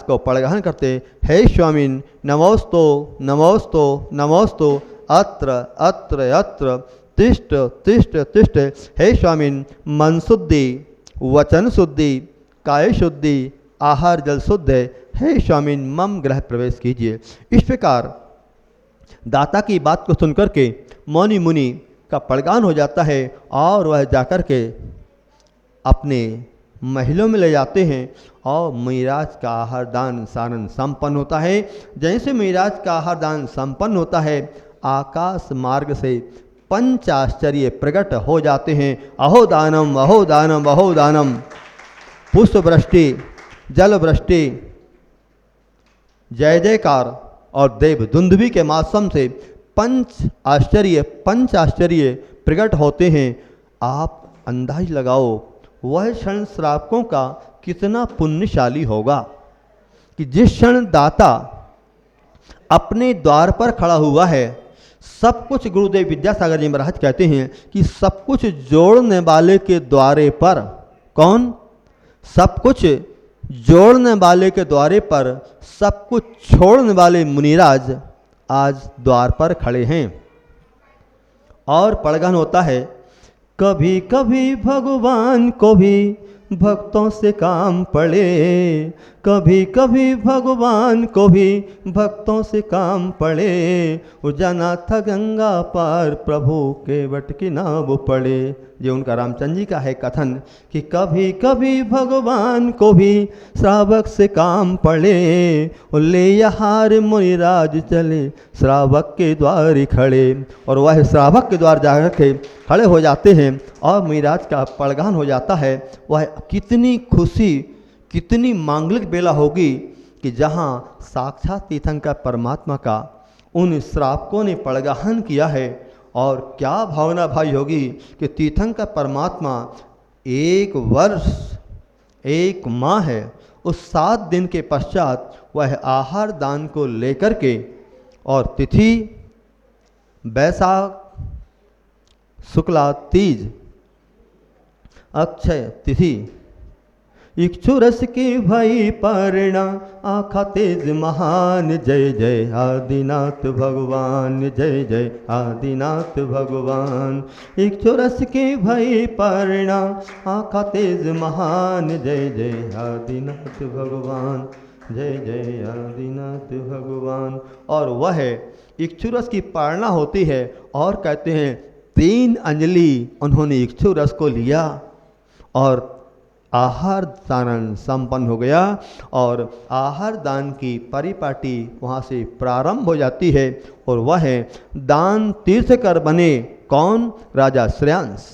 को पड़गहन करते, हे स्वामिन नमोस्तो नमोस्तो नमोस्तो अत्र अत्र अत्र तिष्ठ तिष्ठ तिष्ठ। हे स्वामिन मन शुद्धि, वचन शुद्धि, काय शुद्धि, आहार जल शुद्ध है, हे स्वामिन मम ग्रह प्रवेश कीजिए। इस प्रकार दाता की बात को सुनकर के मौनी मुनि का पड़गान हो जाता है और वह जाकर के अपने महलों में ले जाते हैं और मेराज का आहार दान सारण संपन्न होता है। जैसे मेराज का आहार दान संपन्न होता है, आकाश मार्ग से पंचाश्चर्य प्रकट हो जाते हैं। अहो दानम अहो दानम अहो दानम। पुष्प वृष्टि, जल वृष्टि, जय जयकार और देव दुंदुभी के माध्यम से पंच आश्चर्य प्रकट होते हैं। आप अंदाज लगाओ वह क्षण श्रावकों का कितना पुण्यशाली होगा कि जिस क्षण दाता अपने द्वार पर खड़ा हुआ है, सब कुछ गुरुदेव विद्यासागर जी महाराज कहते हैं कि सब कुछ जोड़ने वाले के द्वारे पर, कौन? सब कुछ जोड़ने वाले के द्वारे पर सब कुछ छोड़ने वाले मुनिराज आज द्वार पर खड़े हैं। और पड़गहन होता है, कभी कभी भगवान को भी भक्तों से काम पड़े, कभी कभी भगवान को भी भक्तों से काम पड़े। जाना था गंगा पार प्रभु के वट की नाव पड़े। ये उनका रामचंद्र जी का है कथन कि कभी कभी भगवान को भी श्रावक से काम पड़े। ले यहार मुनिराज चले श्रावक के द्वार खड़े। और वह श्रावक के द्वार जाकर के खड़े हो जाते हैं और मुनिराज का पड़गान हो जाता है। वह कितनी खुशी, कितनी मांगलिक बेला होगी कि जहाँ साक्षात तीर्थंकर परमात्मा का उन श्रावकों ने पड़गाहन किया है। और क्या भावना भाई होगी कि तीर्थंकर परमात्मा 1 वर्ष 1 माह है, उस 7 दिन के पश्चात वह आहार दान को लेकर के, और तिथि बैसाख शुक्ला तीज अक्षय तिथि, इक्षुरस की भई परिणा आखा तेज महान। जय जय आदिनाथ भगवान, जय जय आदिनाथ भगवान। इक्षुरस की भई परिणा आखा तेज महान। जय जय आदिनाथ भगवान, जय जय आदिनाथ भगवान। और वह इक्षुरस की पारणा होती है और कहते हैं 3 अंजलि उन्होंने इक्षुरस को लिया और आहार दान संपन्न हो गया। और आहार दान की परिपाटी वहाँ से प्रारंभ हो जाती है और वह दान तीर्थकर बने। कौन? राजा श्रेयांश,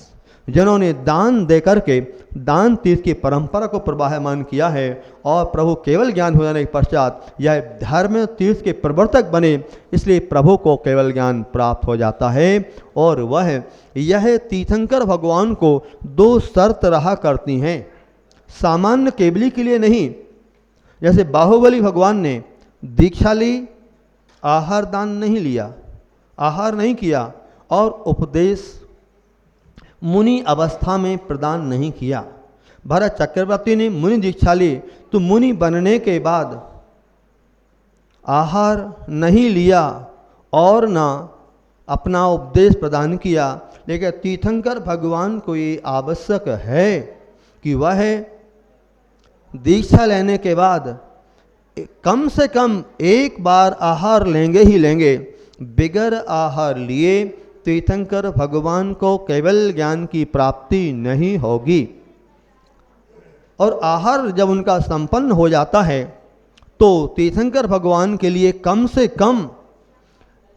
जिन्होंने दान देकर के दान तीर्थ की परंपरा को प्रवाहमान किया है। और प्रभु केवल ज्ञान हो जाने के पश्चात यह धर्म तीर्थ के प्रवर्तक बने, इसलिए प्रभु को केवल ज्ञान प्राप्त हो जाता है। और वह यह तीर्थंकर भगवान को 2 शर्त रहा करती हैं, सामान्य केवली के लिए नहीं। जैसे बाहुबली भगवान ने दीक्षा ली, आहार दान नहीं लिया, आहार नहीं किया, और उपदेश मुनि अवस्था में प्रदान नहीं किया। भरत चक्रवर्ती ने मुनि दीक्षा ली तो मुनि बनने के बाद आहार नहीं लिया और ना अपना उपदेश प्रदान किया। लेकिन तीर्थंकर भगवान को ये आवश्यक है कि वह दीक्षा लेने के बाद कम से कम 1 बार आहार लेंगे ही लेंगे। बिगर आहार लिए तीर्थंकर भगवान को केवल ज्ञान की प्राप्ति नहीं होगी। और आहार जब उनका संपन्न हो जाता है तो तीर्थंकर भगवान के लिए कम से कम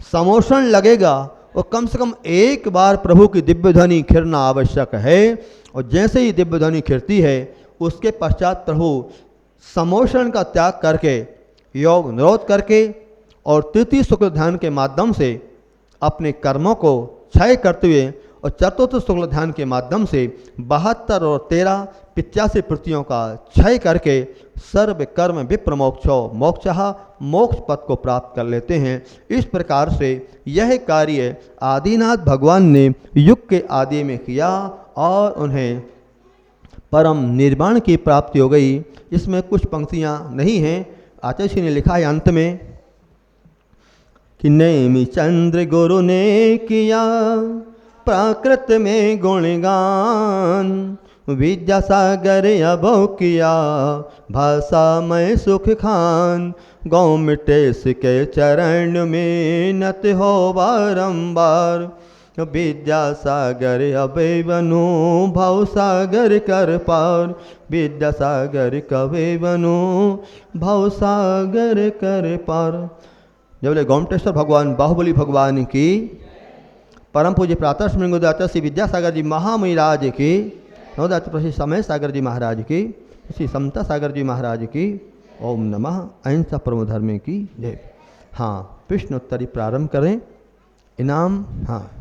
समोषण लगेगा और कम से कम 1 बार प्रभु की दिव्य ध्वनि खिरना आवश्यक है। और जैसे ही दिव्य ध्वनि खिरती है उसके पश्चात प्रभु समोषण का त्याग करके, योग निरोध करके और तृतीय शुक्ल ध्यान के माध्यम से अपने कर्मों को क्षय करते हुए और चतुर्थ शुक्ल ध्यान के माध्यम से 72 और 13 85 वृत्तियों का क्षय करके सर्व कर्म विप्रमोक्षो मोक्षः मोक्ष पद को प्राप्त कर लेते हैं। इस प्रकार से यह कार्य आदिनाथ भगवान ने युग के आदि में किया और उन्हें परम निर्वाण की प्राप्ति हो गई। इसमें कुछ पंक्तियाँ नहीं हैं, आचार्य जी ने लिखा है अंत में कि नेमि चंद्र गुरु ने किया प्राकृत में गुणगान, विद्यासागर अभो किया भाषा में सुख खान, गौ मिटेश के चरण में नत हो बारंबार, विद्यासागर अभे बनो भव सागर कर पार, विद्यासागर कभे बनो भव सागर कर पार। जब बोले गोमटेश्वर भगवान बाहुबली भगवान की, परम पूज्य प्रातः स्मृंगोदाचार्य श्री विद्यासागर जी महामहिराज राज की, नवदाचार्य श्री समय सागर जी महाराज की, श्री समता सागर जी महाराज की। ओम नमः अहिंसा परम धर्म की जय। हाँ, प्रश्नोत्तरी प्रारंभ करें। इनाम हाँ